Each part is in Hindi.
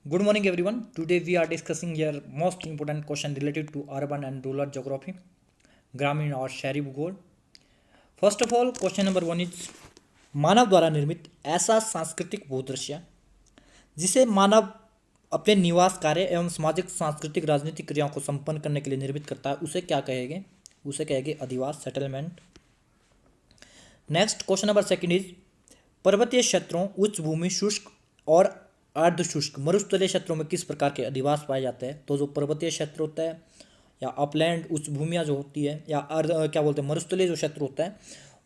Good morning, everyone. Today we are discussing here most important question related to urban and rural geography, ग्रामीण और शहरी भूगोल. First of all question number one is मानव द्वारा निर्मित ऐसा सांस्कृतिक भूदृश्य जिसे मानव अपने निवास कार्य एवं सामाजिक सांस्कृतिक राजनीतिक क्रियाओं को संपन्न करने के लिए निर्मित करता है उसे क्या कहेंगे. उसे कहेंगे अधिवास, settlement. Next question number second is पर्वतीय क्षेत्रों, उच्च भूमि, शुष्क और अर्ध शुष्क मरुस्थलीय क्षेत्रों में किस प्रकार के अधिवास पाए जाते हैं. तो जो पर्वतीय क्षेत्र होता है या अपलैंड उच्च भूमियाँ जो होती है या अर्ध क्या बोलते हैं मरुस्थलीय जो क्षेत्र होता है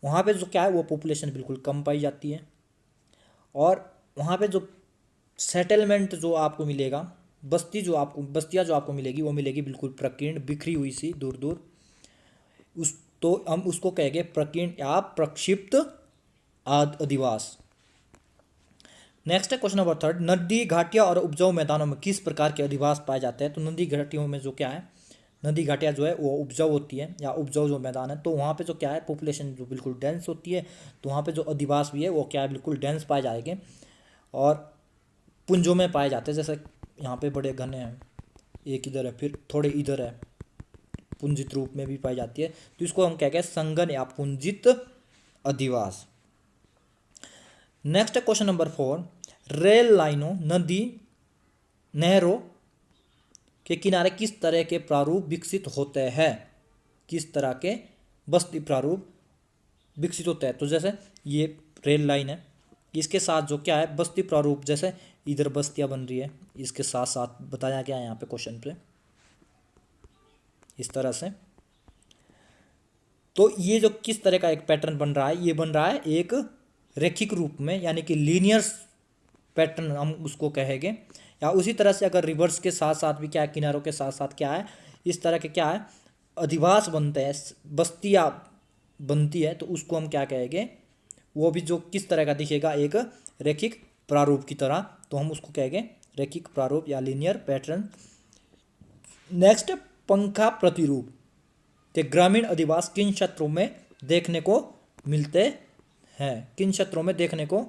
वहाँ पे जो क्या है वो पॉपुलेशन बिल्कुल कम पाई जाती है. और वहाँ पे जो सेटलमेंट जो आपको मिलेगा, बस्तियाँ जो आपको मिलेगी वो मिलेगी बिल्कुल प्रकीर्ण, बिखरी हुई सी दूर दूर. उस तो हम उसको कहेंगे प्रकीर्ण या प्रक्षिप्त अधिवास. नेक्स्ट है क्वेश्चन नंबर थर्ड, नदी घाटियाँ और उपजाऊ मैदानों में किस प्रकार के अधिवास पाए जाते हैं. तो नदी घाटियों में जो क्या है, नदी घाटियाँ जो है वो उपजाऊ होती है या उपजाऊ जो मैदान है तो वहाँ पे जो क्या है पॉपुलेशन जो बिल्कुल डेंस होती है तो वहाँ पे जो अधिवास भी है वो क्या है बिल्कुल डेंस पाए जाएंगे और पुंजों में पाए जाते हैं. जैसे यहाँ पे बड़े घने हैं, एक इधर है फिर थोड़े इधर है, पुंजित रूप में भी पाई जाती है तो इसको हम क्या कहते हैं संगन या पुंजित अधिवास. Next question number four, rail लाइनों, नदी, नहरों के किनारे किस तरह के प्रारूप विकसित होते हैं. किस तरह के बस्ती प्रारूप विकसित होते हैं. तो जैसे ये रेल लाइन है, इसके साथ जो क्या है बस्ती प्रारूप, जैसे इधर बस्तियां बन रही है इसके साथ साथ बताया गया है यहाँ पे क्वेश्चन पे इस तरह से. तो ये जो किस तरह का एक पैटर्न बन रहा है, ये बन रहा है एक रेखिक रूप में यानी कि लीनियर पैटर्न हम उसको कहेंगे. या उसी तरह से अगर रिवर्स के साथ साथ भी क्या है, किनारों के साथ साथ क्या है इस तरह के क्या है अधिवास बनते हैं, बस्तियाँ बनती है तो उसको हम क्या कहेंगे, वो भी जो किस तरह का दिखेगा एक रेखिक प्रारूप की तरह तो हम उसको कहेंगे रेखिक प्रारूप या लीनियर पैटर्न. नेक्स्ट पंखा प्रतिरूप के ग्रामीण अधिवास किन क्षेत्रों में देखने को मिलते हैं. किन क्षेत्रों में देखने को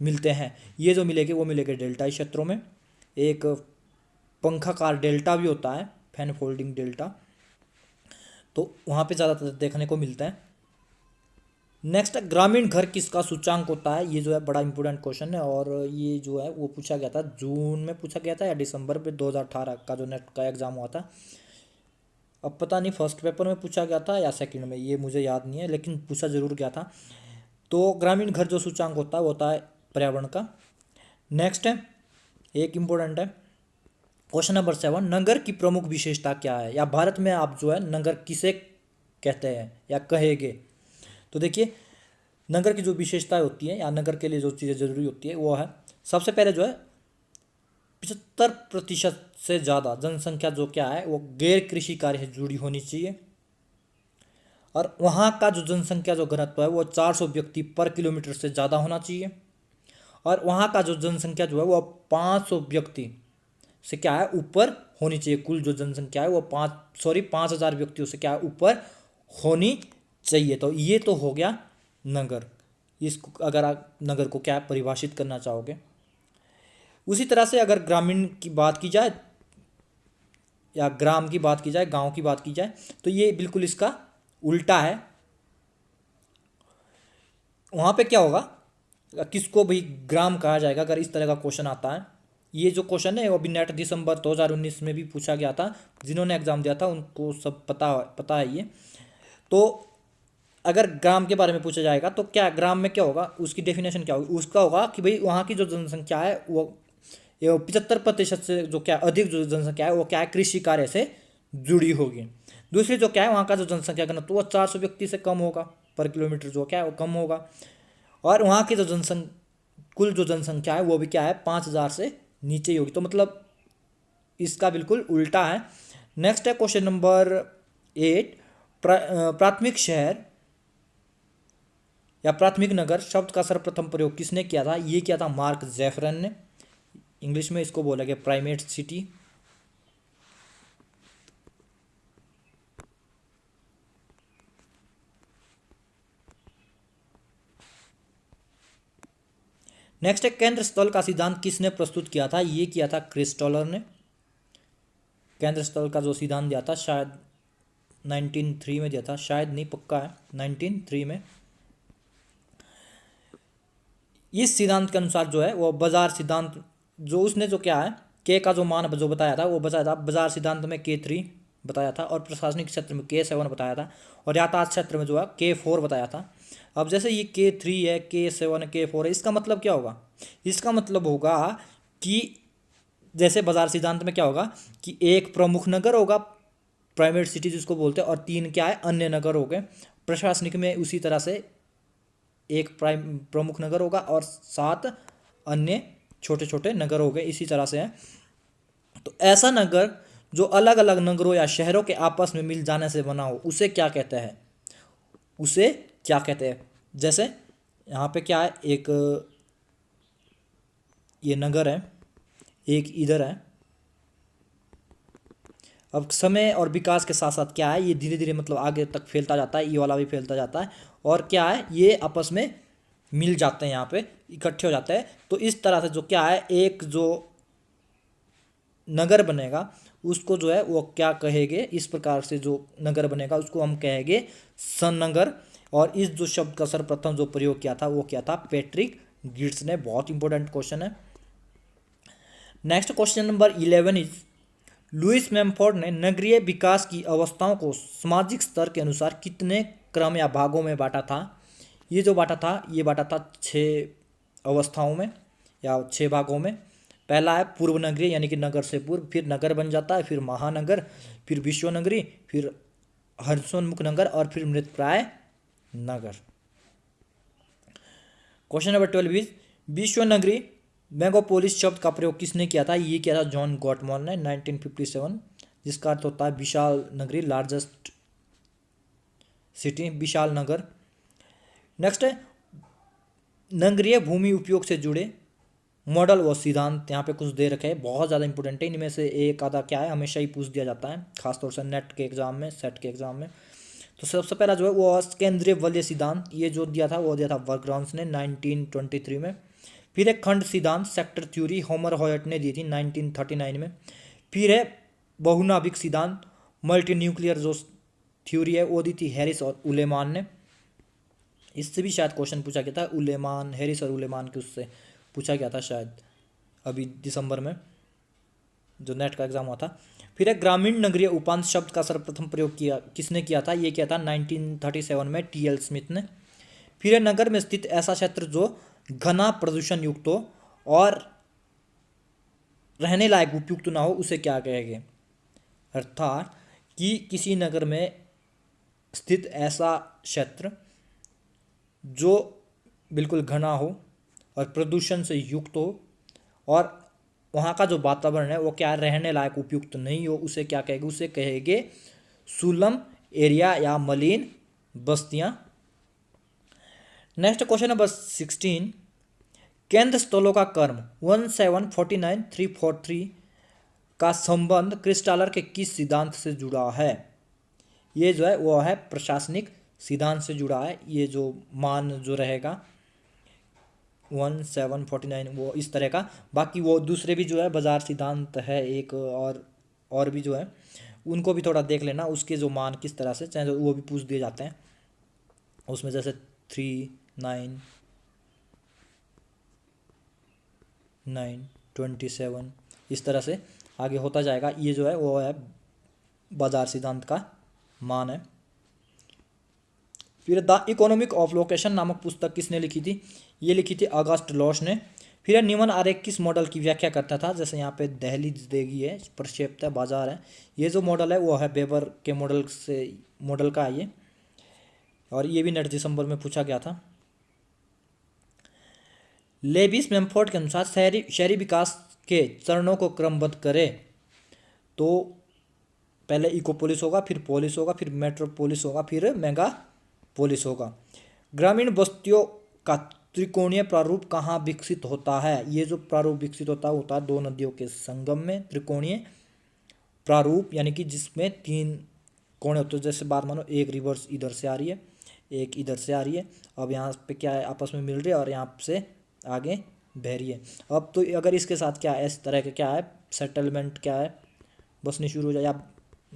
मिलते हैं. ये जो मिलेंगे वो मिलेंगे डेल्टाई क्षेत्रों में. एक पंखाकार डेल्टा भी होता है, फैन फोल्डिंग डेल्टा, तो वहाँ पे ज़्यादातर देखने को मिलता है. नेक्स्ट ग्रामीण घर किसका सूचांक होता है. ये जो है बड़ा इंपॉर्टेंट क्वेश्चन है और ये जो है वो पूछा गया था जून में पूछा गया था या दिसंबर में 2018 का जो नेट का एग्ज़ाम हुआ था. अब पता नहीं फर्स्ट पेपर में पूछा गया था या सेकंड में, ये मुझे याद नहीं है लेकिन पूछा जरूर गया था. तो ग्रामीण घर जो सूचांक होता है वो होता है पर्यावरण का. नेक्स्ट है एक इम्पोर्टेंट है क्वेश्चन नंबर सेवन, नगर की प्रमुख विशेषता क्या है या भारत में आप जो है नगर किसे कहते हैं या कहेंगे. तो देखिए नगर की जो विशेषताएं होती है या नगर के लिए जो चीज़ें जरूरी होती है वो है सबसे पहले जो है 75% से ज़्यादा जनसंख्या जो क्या है वो गैर कृषि कार्य से जुड़ी होनी चाहिए. और वहाँ का जो जनसंख्या जो घनत्व है वो 400 व्यक्ति पर किलोमीटर से ज़्यादा होना चाहिए. और वहाँ का जो जनसंख्या जो है वो 500 व्यक्ति से क्या है ऊपर होनी चाहिए. कुल जो जनसंख्या है वो 5,000 व्यक्तियों से क्या है ऊपर होनी चाहिए. तो ये तो हो गया नगर. इसको अगर आप नगर को क्या परिभाषित करना चाहोगे. उसी तरह से अगर ग्रामीण की बात की जाए या ग्राम की बात की जाए, गांव की बात की जाए तो ये बिल्कुल इसका उल्टा है. वहाँ पे क्या होगा, किसको भी ग्राम कहा जाएगा अगर इस तरह का क्वेश्चन आता है. ये जो क्वेश्चन है वो अभी नेट दिसंबर 2019 में भी पूछा गया था. जिन्होंने एग्ज़ाम दिया था उनको सब पता है ये. तो अगर ग्राम के बारे में पूछा जाएगा तो क्या ग्राम में क्या होगा, उसकी डेफिनेशन क्या होगी, उसका होगा कि भाई वहाँ की जो जनसंख्या है वो 75% से जो क्या अधिक जो जनसंख्या है वो क्या है कृषि कार्य से जुड़ी होगी. दूसरी जो क्या है वहाँ का जो जनसंख्या घनत्व तो वो 400 व्यक्ति से कम होगा पर किलोमीटर जो क्या है वो कम होगा. और वहाँ की जो कुल जो जनसंख्या है वो भी क्या है 5,000 से नीचे ही होगी. तो मतलब इसका बिल्कुल उल्टा है. नेक्स्ट है क्वेश्चन नंबर 8, प्राथमिक शहर या प्राथमिक नगर शब्द का सर्वप्रथम प्रयोग किसने किया था. ये किया था मार्क जेफरन ने. इंग्लिश में इसको बोला गया प्राइमेट सिटी. नेक्स्ट है केंद्र स्थल का सिद्धांत किसने प्रस्तुत किया था? ये किया था क्रिस्टॉलर ने। केंद्र स्थल का जो सिद्धांत दिया था शायद 1903 में दिया था, शायद नहीं पक्का है, 1903 में। इस सिद्धांत के अनुसार जो है वो बाजार सिद्धांत, जो उसने जो क्या है के का जो मान जो बताया था वो बताया था बाजार सिद्धांत में K3 बताया था, और प्रशासनिक क्षेत्र में K7 बताया था, और यातायात क्षेत्र में जो है K4 बताया था। अब जैसे ये K3 है, K7 है, K4 है, इसका मतलब क्या होगा? इसका मतलब होगा कि जैसे बाजार सिद्धांत में क्या होगा कि एक प्रमुख नगर होगा, प्राइवेट सिटी जिसको बोलते हैं, और 3 क्या है अन्य नगर हो गए। प्रशासनिक में उसी तरह से एक प्रमुख नगर होगा और 7 अन्य छोटे छोटे नगर हो गए, इसी तरह से है। तो ऐसा नगर जो अलग अलग नगरों या शहरों के आपस में मिल जाने से बना हो, उसे क्या कहते हैं? उसे क्या कहते हैं? जैसे यहाँ पे क्या है, एक ये नगर है, एक इधर है। अब समय और विकास के साथ साथ क्या है, ये धीरे धीरे मतलब आगे तक फैलता जाता है, ये वाला भी फैलता जाता है, और क्या है ये आपस में मिल जाते हैं, यहाँ पे इकट्ठे हो जाते हैं। तो इस तरह से जो क्या है, एक जो नगर बनेगा उसको जो है वो क्या कहेंगे, इस प्रकार से जो नगर बनेगा उसको हम कहेंगे संनगर। और इस जो शब्द का सर्वप्रथम जो प्रयोग किया था वो क्या था? पैट्रिक गिट्स ने। बहुत इंपॉर्टेंट क्वेश्चन है। Next question number 11 is Lewis Mumford ने नगरीय विकास की अवस्थाओं को सामाजिक स्तर के अनुसार कितने क्रम या भागों में बांटा था? ये जो बांटा था, ये बांटा था 6 अवस्थाओं में या 6 भागों में। पहला है पूर्व नगरीय, यानी कि नगर से पूर्व, फिर नगर बन जाता है, फिर महानगर, फिर विश्व नगरी, फिर हर्षोन्मुख नगर, और फिर मृतप्राय नगर। क्वेश्चन नंबर 12 इज विश्व नगरी मेगापोलिस शब्द का प्रयोग किसने किया था? ये किया था जॉन गॉटमॉल ने 1957, जिसका अर्थ होता है विशाल नगरी, largest city, Vishal Nagar. Next है नगरीय भूमि उपयोग से जुड़े मॉडल व सिद्धांत, यहाँ पे कुछ दे रखे हैं, बहुत ज़्यादा इंपॉर्टेंट है। इनमें से एक आधा क्या है हमेशा ही पूछ दिया जाता है, खासतौर से नेट के एग्जाम में, सेट के एग्जाम में। तो सबसे पहला जो है वो केंद्रीय वलय सिद्धांत, ये जो दिया था वो दिया था वर्ग्रांस ने 1923 में। फिर एक खंड सिद्धांत सेक्टर थ्योरी होमर हॉयट ने दी थी 1939 में। फिर है बहुनाभिक सिद्धांत मल्टी न्यूक्लियर जो थ्योरी है वो दी थी हैरिस और उलेमान ने। इससे भी शायद क्वेश्चन पूछा गया था, उलेमान, हैरिस और उलेमान के उससे पूछा गया था शायद अभी दिसंबर में जो नेट का एग्जाम हुआ था। फिर एक ग्रामीण नगरीय उपांत शब्द का सर्वप्रथम प्रयोग किया किसने किया था? ये किया था 1937 में टी.एल. स्मिथ ने। फिर है नगर में स्थित ऐसा क्षेत्र जो घना प्रदूषण युक्त हो और रहने लायक उपयुक्त ना हो, उसे क्या कहेंगे? अर्थात कि किसी नगर में स्थित ऐसा क्षेत्र जो बिल्कुल घना हो और प्रदूषण से युक्त हो और वहाँ का जो वातावरण है वो क्या रहने लायक उपयुक्त नहीं हो, उसे क्या कहेंगे? उसे कहेंगे सुलम एरिया या मलिन बस्तियाँ। नेक्स्ट क्वेश्चन नंबर 16 केंद्र स्थलों का क्रम 1749343 का संबंध क्रिस्टालर के किस सिद्धांत से जुड़ा है? ये जो है वो है प्रशासनिक सिद्धांत से जुड़ा है। ये जो मान जो रहेगा 1749 वो इस तरह का, बाकी वो दूसरे भी जो है बाजार सिद्धांत है एक और भी जो है उनको भी थोड़ा देख लेना, उसके जो मान किस तरह से चाहे वो भी पूछ दिए जाते हैं उसमें, जैसे 3, 9, 27 इस तरह से आगे होता जाएगा। ये जो है वो है बाजार सिद्धांत का मान है। फिर द इकोनॉमिक ऑफ लोकेशन नामक पुस्तक किसने लिखी थी? ये लिखी थी अगस्ट लॉश ने। फिर निम्न आरेख किस मॉडल की व्याख्या करता था? जैसे यहाँ पे दहली देगी है, प्रक्षेप्त है, बाजार है। ये जो मॉडल है वो है वेबर के मॉडल का है ये, और ये भी नेट दिसंबर में पूछा गया था। लेविस मैमफोर्ड के अनुसार शहरी विकास के चरणों को क्रमबद्ध करें तो पहले इकोपोलिस होगा, फिर पोलिस होगा, फिर मेट्रोपोलिस होगा, फिर मेगा पोलिस होगा। ग्रामीण बस्तियों का त्रिकोणीय प्रारूप कहाँ विकसित होता है? ये जो प्रारूप विकसित होता है 2 नदियों के संगम में, त्रिकोणीय प्रारूप, यानी कि जिसमें 3 कोण होते हैं। जैसे बात मानो एक रिवर्स इधर से आ रही है, एक इधर से आ रही है, अब यहाँ पे क्या है आपस में मिल रही है और यहाँ से आगे बहरी है। अब तो अगर इसके साथ क्या है, इस तरह के क्या है सेटलमेंट क्या है बसनी शुरू हो जाए या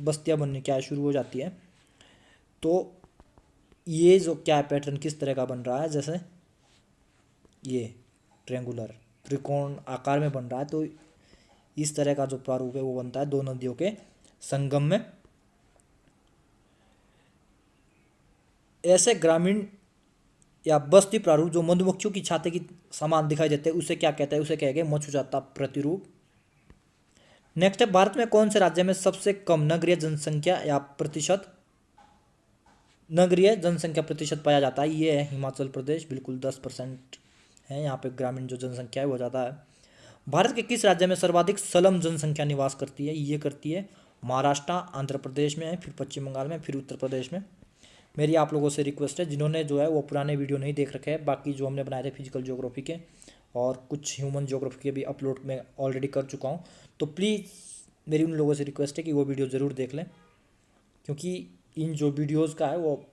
बस्तियाँ बननी क्या है शुरू हो जाती है, तो ये जो क्या है पैटर्न किस तरह का बन रहा है, जैसे ये ट्रेंगुलर त्रिकोण आकार में बन रहा है। तो इस तरह का जो प्रारूप है वो बनता है दो नदियों के संगम में। ऐसे ग्रामीण या बस्ती प्रारूप जो मधुमक्खियों की छाते की समान दिखाई देते हैं उसे क्या कहते हैं, उसे कहेंगे मछुजाता प्रतिरूप। नेक्स्ट है, भारत में कौन से राज्य में सबसे कम नगरीय जनसंख्या या प्रतिशत नगरीय जनसंख्या प्रतिशत पाया जाता है? ये है हिमाचल प्रदेश, बिल्कुल 10% है यहाँ पे ग्रामीण जो जनसंख्या है वो ज़्यादा है। भारत के किस राज्य में सर्वाधिक सलम जनसंख्या निवास करती है? ये करती है महाराष्ट्र, आंध्र प्रदेश में है, फिर पश्चिम बंगाल में, फिर उत्तर प्रदेश में। मेरी आप लोगों से रिक्वेस्ट है जिन्होंने जो है वो पुराने वीडियो नहीं देख रखे हैं, बाकी जो हमने बनाए थे फिजिकल ज्योग्राफी के और कुछ ह्यूमन ज्योग्राफी के भी अपलोड मैं ऑलरेडी कर चुका हूँ, तो प्लीज़ मेरी उन लोगों से रिक्वेस्ट है कि वो वीडियो ज़रूर देख लें, क्योंकि इन जो वीडियोज़ का है वो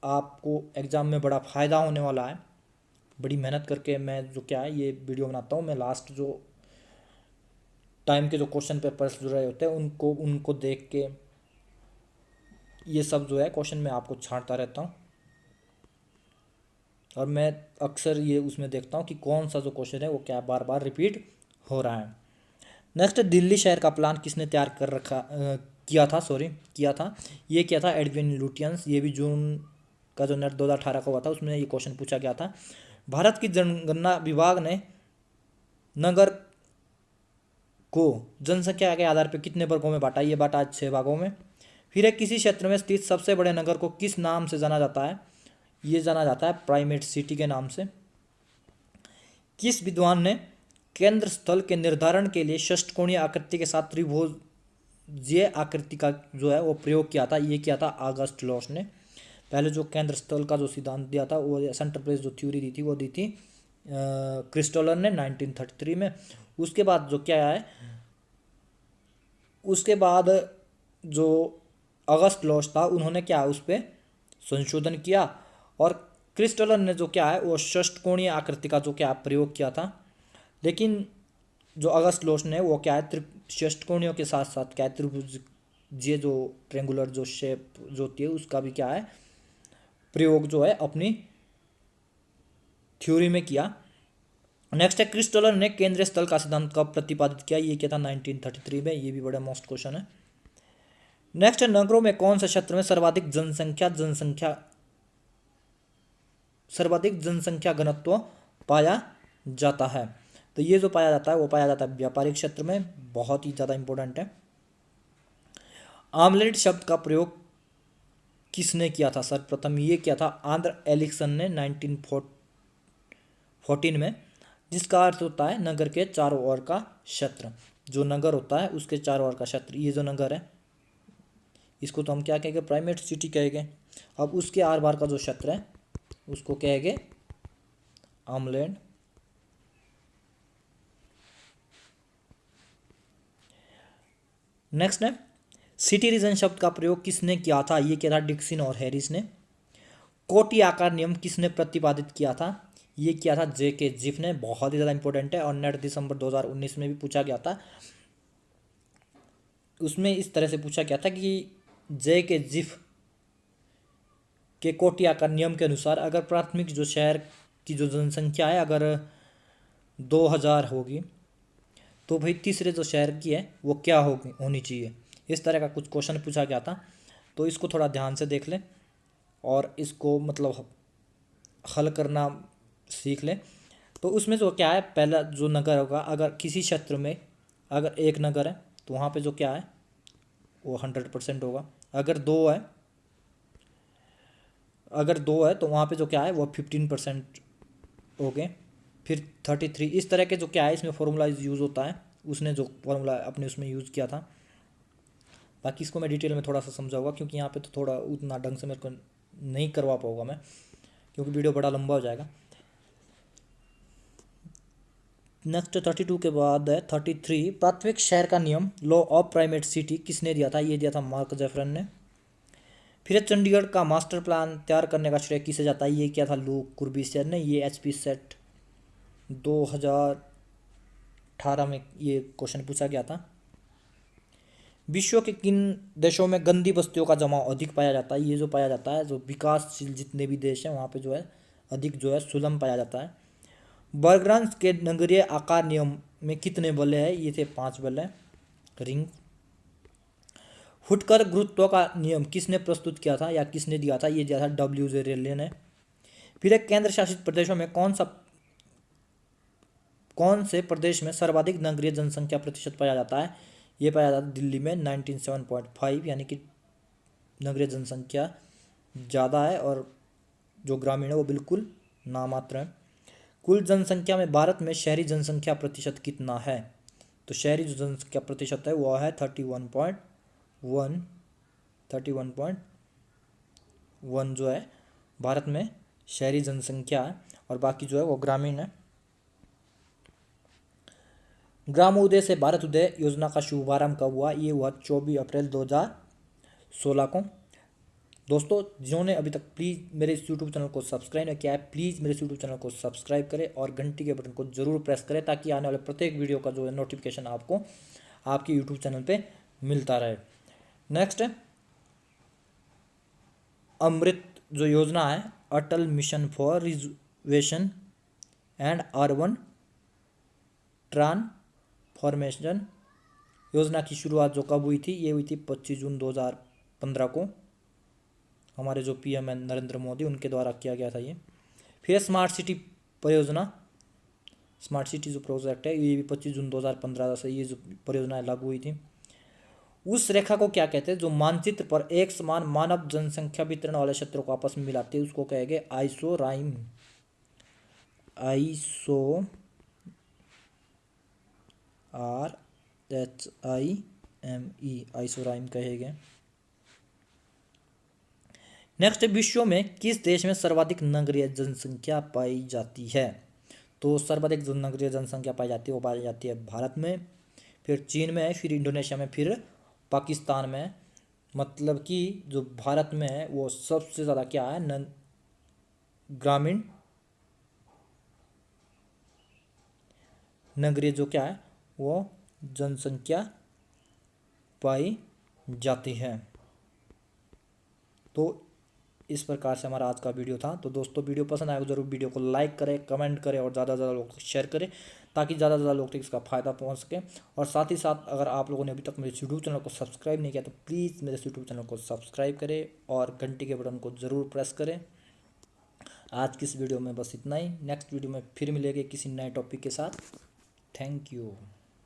आपको एग्ज़ाम में बड़ा फ़ायदा होने वाला है। बड़ी मेहनत करके मैं जो क्या है ये वीडियो बनाता हूँ। मैं लास्ट जो टाइम के जो क्वेश्चन पेपर्स जो रहे होते हैं उनको देख के ये सब जो है क्वेश्चन मैं आपको छांटता रहता हूँ, और मैं अक्सर ये उसमें देखता हूँ कि कौन सा जो क्वेश्चन है वो क्या बार बार रिपीट हो रहा है। नेक्स्ट, दिल्ली शहर का प्लान किसने तैयार कर रखा किया था? ये किया था एडविन लुटियंस। ये भी जून का जो नेट 2018 का हुआ था उसमें ये क्वेश्चन पूछा गया था। भारत की जनगणना विभाग ने नगर को जनसंख्या के आधार पर कितने वर्गों में बांटा? ये बांटा 6 भागों में। फिर एक किसी क्षेत्र में स्थित सबसे बड़े नगर को किस नाम से जाना जाता है? ये जाना जाता है प्राइमेट सिटी के नाम से। किस विद्वान ने केंद्र स्थल के निर्धारण के लिए षष्ठकोणीय आकृति के साथ त्रिभुजीय आकृति का जो है वो प्रयोग किया था? ये किया था ऑगस्ट लॉस ने। पहले जो केंद्र स्थल का जो सिद्धांत दिया था वो सेंटर प्लेस जो थ्योरी दी थी वो दी थी क्रिस्टोलर ने 1933 में। उसके बाद जो क्या है, उसके बाद जो ऑगस्ट लॉस था उन्होंने क्या उस पर संशोधन किया, और क्रिस्टोलर ने जो क्या है वो षष्ठकोणीय आकृति का जो क्या प्रयोग किया था। लेकिन जो ऑगस्ट लॉस ने वो क्या है षष्ठकोणियों के साथ साथ क्या है त्रिभुजीय जो ट्रेंगुलर जो शेप जो होती है उसका भी क्या है प्रयोग जो है अपनी थ्योरी में किया। नेक्स्ट है, क्रिस्टोलर ने केंद्रीय स्थल का सिद्धांत कब प्रतिपादित किया? ये क्या था 1933 में। ये भी बड़ा मोस्ट क्वेश्चन है। नेक्स्ट है, नगरों में कौन से क्षेत्र में सर्वाधिक जनसंख्या घनत्व पाया जाता है? तो ये जो पाया जाता है वो पाया जाता है व्यापारिक क्षेत्र में, बहुत ही ज़्यादा इंपॉर्टेंट है। आमलेट शब्द का प्रयोग किसने किया था? सर्वप्रथम ये किया था आंध्र एलिक्सन ने 1914 में, जिसका अर्थ होता है नगर के चारों ओर का क्षेत्र। जो नगर होता है उसके चारों ओर का क्षेत्र, ये जो नगर है इसको तो हम क्या कहेंगे प्राइमेट सिटी कहेंगे। अब उसके आर पार का जो क्षेत्र है उसको कहेंगे आमलैंड। नेक्स्ट है, सिटी रीजन शब्द का प्रयोग किसने किया था? ये किया था डिक्सन और हैरिस ने। कोटि आकार नियम किसने प्रतिपादित किया था? ये किया था जे.के. जिफ ने। बहुत ही ज़्यादा इंपॉर्टेंट है और नेट दिसंबर 2019 में भी पूछा गया था। उसमें इस तरह से पूछा गया था कि जे.के. जिफ के कोटि आकार नियम के अनुसार अगर प्राथमिक जो शहर की जो जनसंख्या है अगर 2000 होगी तो भाई तीसरे जो शहर की है वो क्या होनी चाहिए। इस तरह का कुछ क्वेश्चन पूछा गया था, तो इसको थोड़ा ध्यान से देख लें और इसको मतलब हल करना सीख लें। तो उसमें जो क्या है पहला जो नगर होगा, अगर किसी क्षेत्र में अगर एक नगर है तो वहाँ पे जो क्या है वो 100% होगा। अगर दो है तो वहाँ पे जो क्या है वो 15% हो गए। फिर 33 इस तरह के जो क्या है इसमें फॉर्मूला यूज़ होता है। उसने जो फॉर्मूला अपने उसमें यूज़ किया था, बाकी इसको मैं डिटेल में थोड़ा सा समझाऊंगा क्योंकि यहाँ पे तो थोड़ा उतना ढंग से मेरे को नहीं करवा पाऊंगा मैं, क्योंकि वीडियो बड़ा लंबा हो जाएगा। नेक्स्ट 32 के बाद है 33, प्राथमिक शहर का नियम लॉ ऑफ प्राइमेट सिटी किसने दिया था? ये दिया था मार्क जेफरन ने। फिर चंडीगढ़ का मास्टर प्लान तैयार करने का श्रेय किसे जाता है? ये क्या था लू कुर्बिसियर ने। ये HP सेट 2018 में ये क्वेश्चन पूछा गया था। विश्व के किन देशों में गंदी बस्तियों का जमाव अधिक पाया जाता है? ये जो पाया जाता है, जो विकासशील जितने भी देश हैं वहाँ पे जो है अधिक जो है सुलम पाया जाता है। बर्ग्रांस के नगरीय आकार नियम में कितने बल्ले हैं? ये थे 5 बल्ले। रिंग। फुटकर गुरुत्व का नियम किसने प्रस्तुत किया था या किसने दिया था? ये दिया था डब्ल्यू.जे. रेले ने। फिर एक केंद्र शासित प्रदेशों में कौन से प्रदेश में सर्वाधिक नगरीय जनसंख्या प्रतिशत पाया जाता है? ये पाया जाता है दिल्ली में 97.5, यानी कि नगरीय जनसंख्या ज़्यादा है और जो ग्रामीण है वो बिल्कुल नामात्र है। कुल जनसंख्या में भारत में शहरी जनसंख्या प्रतिशत कितना है? तो शहरी जो जनसंख्या प्रतिशत है वो है 31.1 जो है भारत में शहरी जनसंख्या है, और बाकी जो है वो ग्रामीण है। ग्रामोदय से भारत उदय योजना का शुभारंभ कब हुआ? ये हुआ 24 अप्रैल 2016 को। दोस्तों, जिन्होंने अभी तक प्लीज़ मेरे इस यूट्यूब चैनल को सब्सक्राइब नहीं किया है, प्लीज़ मेरे इस यूट्यूब चैनल को सब्सक्राइब करें और घंटी के बटन को जरूर प्रेस करें, ताकि आने वाले प्रत्येक वीडियो का जो है नोटिफिकेशन आपको आपके यूट्यूब चैनल पे मिलता रहे। नेक्स्ट है अमृत जो योजना है, Atal mission for reservation and urban transformation योजना की शुरुआत जो कब हुई थी? ये हुई थी 25 जून 2015 को। हमारे जो पीएम है नरेंद्र मोदी, उनके द्वारा किया गया था ये। फिर स्मार्ट सिटी परियोजना, स्मार्ट सिटी जो प्रोजेक्ट है ये भी 25 जून 2015 से ये जो परियोजना लागू हुई थी। उस रेखा को क्या कहते हैं जो मानचित्र पर एक समान मानव जनसंख्या वितरण वाले क्षेत्रों को आपस में मिलाती है? उसको कहेंगे आइसोराइम। आइसोराइम कहेंगे। नेक्स्ट, विश्व में किस देश में सर्वाधिक नगरीय जनसंख्या पाई जाती है? तो सर्वाधिक जो नगरीय जनसंख्या पाई जाती है वो पाई जाती है भारत में, फिर चीन में है, फिर इंडोनेशिया में, फिर पाकिस्तान में। मतलब कि जो भारत में है वो सबसे ज़्यादा क्या है, ग्रामीण नगरीय जो क्या है वो जनसंख्या पाई जाती है। तो इस प्रकार से हमारा आज का वीडियो था। तो दोस्तों, वीडियो पसंद आए तो जरूर वीडियो को लाइक करें, कमेंट करें और ज़्यादा से ज़्यादा लोग शेयर करें, ताकि ज़्यादा से ज़्यादा लोग तक इसका फ़ायदा पहुंच सके। और साथ ही साथ अगर आप लोगों ने अभी तक मेरे यूट्यूब चैनल को सब्सक्राइब नहीं किया तो प्लीज़ मेरे यूट्यूब चैनल को सब्सक्राइब करें और घंटी के बटन को ज़रूर प्रेस करें। आज की इस वीडियो में बस इतना ही। नेक्स्ट वीडियो में फिर मिलेंगे किसी नए टॉपिक के साथ। Thank you.